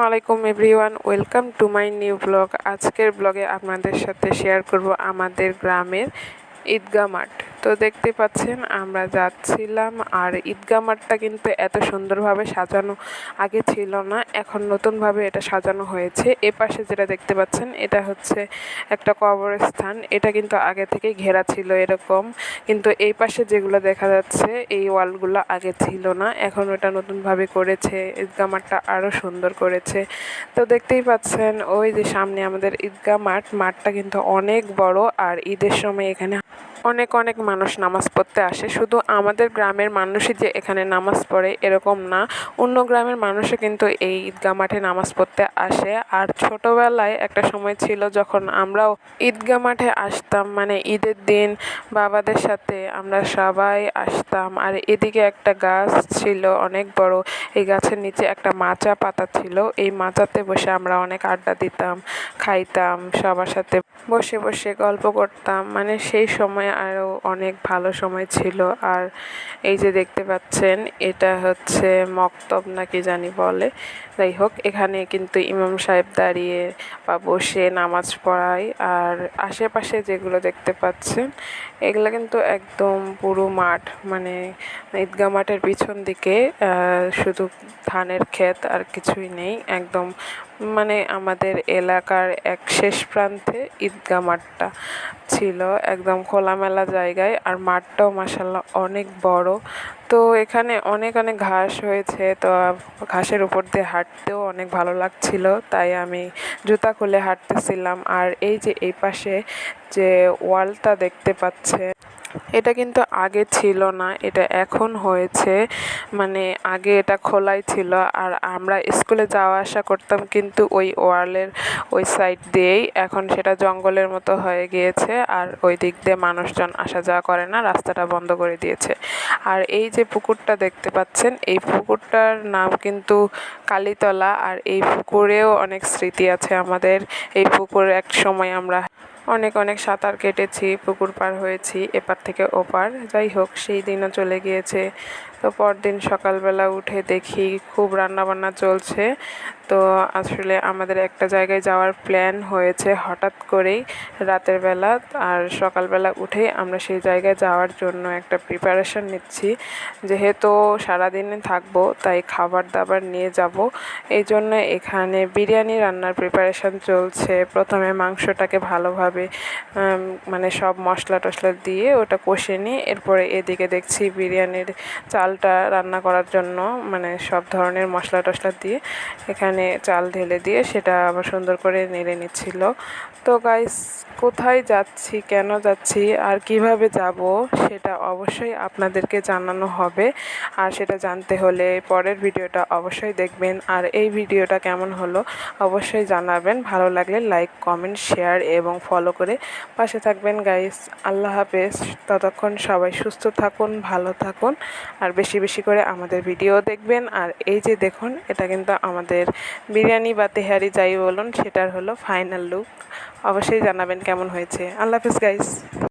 আলাইকুম everyone, welcome to my new blog. আজকের ব্লগে আপনাদের সাথে শেয়ার করব আমাদের গ্রামের ঈদগাহ মাঠ। তো দেখতে পাচ্ছেন আমরা যাচ্ছিলাম, আর ঈদগাহ মাঠটা কিন্তু এত সুন্দরভাবে সাজানো আগে ছিল না, এখন নতুনভাবে এটা সাজানো হয়েছে। এপাশে যেটা দেখতে পাচ্ছেন এটা হচ্ছে একটা কবরস্থান, এটা কিন্তু আগে থেকে ঘেরা ছিল এরকম, কিন্তু এই পাশে যেগুলো দেখা যাচ্ছে এই ওয়ালগুলো আগে ছিল না, এখন ওটা নতুনভাবে করেছে, ঈদগাহ মাঠটা আরও সুন্দর করেছে। তো দেখতেই পাচ্ছেন ওই যে সামনে আমাদের ঈদগাহ মাঠটা কিন্তু অনেক বড়, আর ঈদের সময় এখানে অনেক অনেক মানুষ নামাজ পড়তে আসে। শুধু আমাদের গ্রামের মানুষই যে এখানে নামাজ পড়ে এরকম না, অন্য গ্রামের মানুষও কিন্তু এই ঈদগাহ মাঠে নামাজ পড়তে আসে। আর ছোটোবেলায় একটা সময় ছিল যখন আমরাও ঈদগাহ মাঠে আসতাম, মানে ঈদের দিন বাবাদের সাথে আমরা সবাই আসতাম। আর এদিকে একটা গাছ ছিল অনেক বড়, এই গাছের নিচে একটা মাচা পাতা ছিল, এই মাচাতে বসে আমরা অনেক আড্ডা দিতাম, খাইতাম, সবার সাথে বসে বসে গল্প করতাম। মানে সেই সময় আরও অনেক ভালো সময় ছিল। আর এই যে দেখতে পাচ্ছেন এটা হচ্ছে মক্তব নাকি জানি বলে, যাই হোক এখানে কিন্তু ইমাম সাহেব দাঁড়িয়ে বা বসে নামাজ পড়ায়। আর আশেপাশে যেগুলো দেখতে পাচ্ছেন এগুলো কিন্তু একদম পুরো মাঠ, মানে ঈদগাহ মাঠের পিছন দিকে শুধু ধানের ক্ষেত আর কিছুই নেই, একদম মানে আমাদের এলাকার এক শেষ প্রান্তে ঈদগাহ মাঠটা ছিল, একদম খোলামেলা জায়গায়। আর মাঠটাও মাশাআল্লাহ অনেক বড়। তো এখানে অনেক অনেক ঘাস হয়েছে, তো ঘাসের উপর দিয়ে হাঁটতেও অনেক ভালো লাগছিল, তাই আমি জুতা খুলে হাঁটতেছিলাম। আর এই যে এই পাশে যে ওয়ালটা দেখতে পাচ্ছেন এটা কিন্তু আগে ছিল না, এটা এখন হয়েছে, মানে আগে এটা খোলাই ছিল। আর আমরা স্কুলে যাওয়া আসা করতাম কিন্তু ওই ওয়ালের ওই সাইড দিয়েই, এখন সেটা জঙ্গলের মতো হয়ে গিয়েছে, আর ওই দিক দিয়ে মানুষজন আসা যাওয়া করে না, রাস্তাটা বন্ধ করে দিয়েছে। আর এই যে পুকুরটা দেখতে পাচ্ছেন এই পুকুরটার নাম কিন্তু কালীতলা। আর এই পুকুরেও অনেক স্মৃতি আছে আমাদের, এই পুকুরে এক সময় আমরা অনেক অনেক সাঁতার কেটেছি, পুকুর পার হয়েছি এপার থেকে ওপার। যাই হোক সেই দিনও চলে গিয়েছে। তো পরদিন সকালবেলা উঠে দেখি খুব রান্নাবান্না চলছে। তো আসলে আমাদের একটা জায়গায় যাওয়ার প্ল্যান হয়েছে হঠাৎ করেই রাতের বেলা, আর সকালবেলা উঠেই আমরা সেই জায়গায় যাওয়ার জন্য একটা প্রিপারেশন নিচ্ছি। যেহেতু সারাদিনে থাকবো তাই খাবার দাবার নিয়ে যাব, এই জন্য এখানে বিরিয়ানি রান্নার প্রিপারেশন চলছে। প্রথমে মাংসটাকে ভালোভাবে মানে সব মশলা টশলা দিয়ে ওটা কষে নিয়ে এরপরে এদিকে দেখছি বিরিয়ানির চালটা রান্না করার জন্য, মানে সব ধরনের মশলা টশলা দিয়ে এখানে চাল ঢেলে দিয়ে সেটা আবার সুন্দর করে নেড়ে নিচ্ছিল। তো গাইস, কোথায় যাচ্ছি, কেন যাচ্ছি আর কিভাবে যাব সেটা অবশ্যই আপনাদেরকে জানানো হবে। আর সেটা জানতে হলে পরের ভিডিওটা অবশ্যই দেখবেন। আর এই ভিডিওটা কেমন হলো অবশ্যই জানাবেন, ভালো লাগলে লাইক, কমেন্ট, শেয়ার এবং ফলো করে পাশে থাকবেন গাইস। আল্লাহ হাফেজ। ততক্ষণ সবাই সুস্থ থাকুন, ভালো থাকুন, আর বেশি বেশি করে আমাদের ভিডিও দেখবেন। আর এই যে দেখুন এটা কিন্তু আমাদের বিরিয়ানি বা তেহারি যাই বলুন সেটার হলো ফাইনাল লুক, অবশ্যই জানাবেন কেমন হয়েছে। আল্লাহ হাফেজ গাইস।